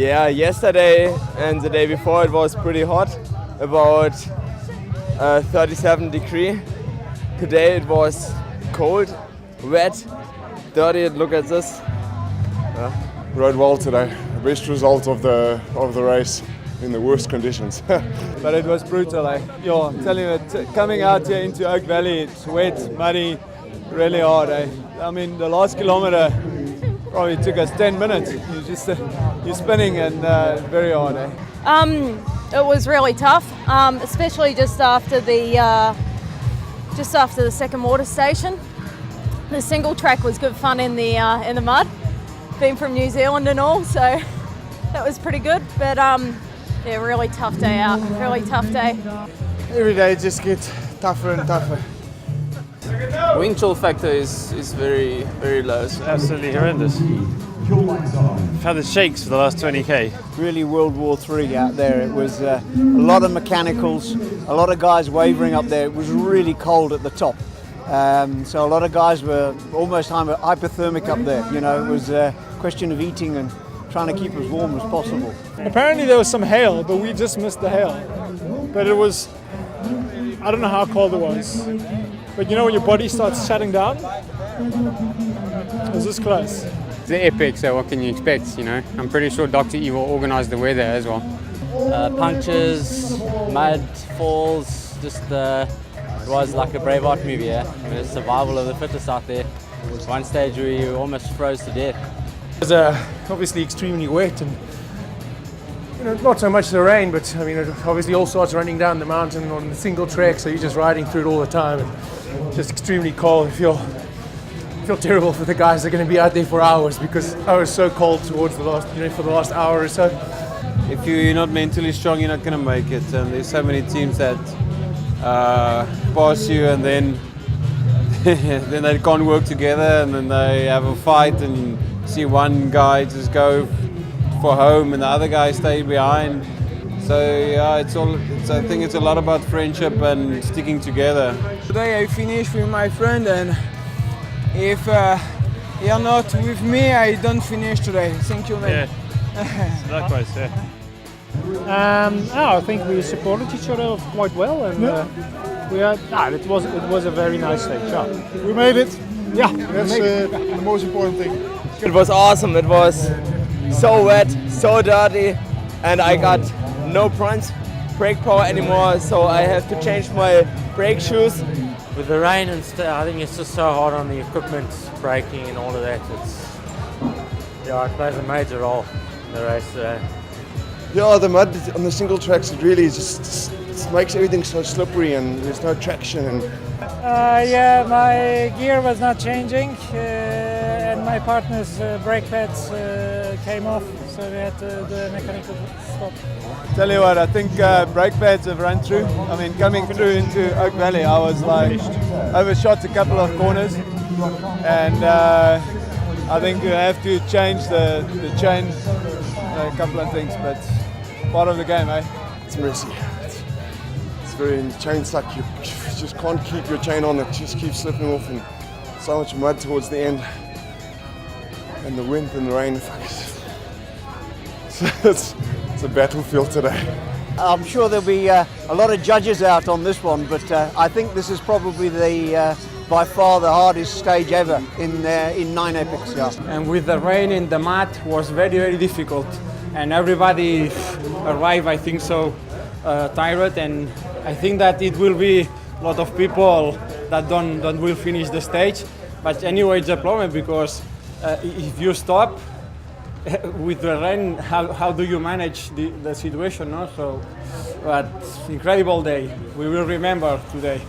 Yeah, yesterday and the day before it was pretty hot, about 37 degree. Today it was cold, wet, dirty. Look at this. Rode well today. Best result of the race in the worst conditions. But it was brutal. Yeah, I'm telling you, coming out here into Oak Valley, it's wet, muddy, really hard. I mean, the last kilometer probably took us 10 minutes. You're spinning and very hard. It was really tough, especially just after the second water station. The single track was good fun in the mud. Being from New Zealand and all, so that was pretty good. But yeah, really tough day out. Really tough day. Every day it just gets tougher and tougher. Wind chill factor is very, very low. It's absolutely horrendous. I've had the shakes for the last 20k. Really World War III out there. It was a lot of mechanicals, a lot of guys wavering up there. It was really cold at the top. So a lot of guys were almost hypothermic up there. You know, it was a question of eating and trying to keep as warm as possible. Apparently there was some hail, but we just missed the hail. But it was, I don't know how cold it was. But you know when your body starts shutting down? It was this close. It's epic, so what can you expect, you know? I'm pretty sure Dr. E will organise the weather as well. Punctures, mud, falls, it was like a Braveheart movie, yeah? I mean, it's survival of the fittest out there. One stage we almost froze to death. It was obviously extremely wet and not so much the rain, but I mean it obviously all starts running down the mountain on the single track, so you're just riding through it all the time and just extremely cold. I feel terrible for the guys that are going to be out there for hours because I was so cold towards the last, for the last hour or so. If you're not mentally strong, you're not going to make it. And there's so many teams that pass you and then then they can't work together and then they have a fight and see one guy just go for home and the other guy stay behind. So yeah, I think it's a lot about friendship and sticking together. Today I finished with my friend, and if you're not with me, I don't finish today. Thank you, man. Yeah, likewise, yeah. I think we supported each other quite well, and it was a very nice stage. Yeah. We made it. Yeah, that's the most important thing. It was awesome. It was so wet, so dirty, and I got no front brake power anymore, so I have to change my brake shoes. With the rain and I think it's just so hard on the equipment, braking and all of that. It plays a major role in the race today. Yeah, the mud on the single tracks, it really just makes everything so slippery and there's no traction. And yeah, my gear was not changing and my partner's brake pads came off, so we had the mechanical stop. Tell you what, I think brake pads have run through. I mean, coming through into Oak Valley, I was like overshot a couple of corners, and I think you have to change the chain, a couple of things, but part of the game, eh? It's messy. It's very in the chain stuck. You just can't keep your chain on. It just keeps slipping off, and so much mud towards the end, and the wind and the rain. It's a battlefield today. I'm sure there'll be a lot of judges out on this one, but I think this is probably by far the hardest stage ever in 9 epics. Yeah. And with the rain and the mud was very, very difficult. And everybody arrived, I think so, tired. And I think that it will be a lot of people that don't will finish the stage. But anyway, it's a problem because if you stop, with the rain, how do you manage the situation? No? So, but incredible day. We will remember today.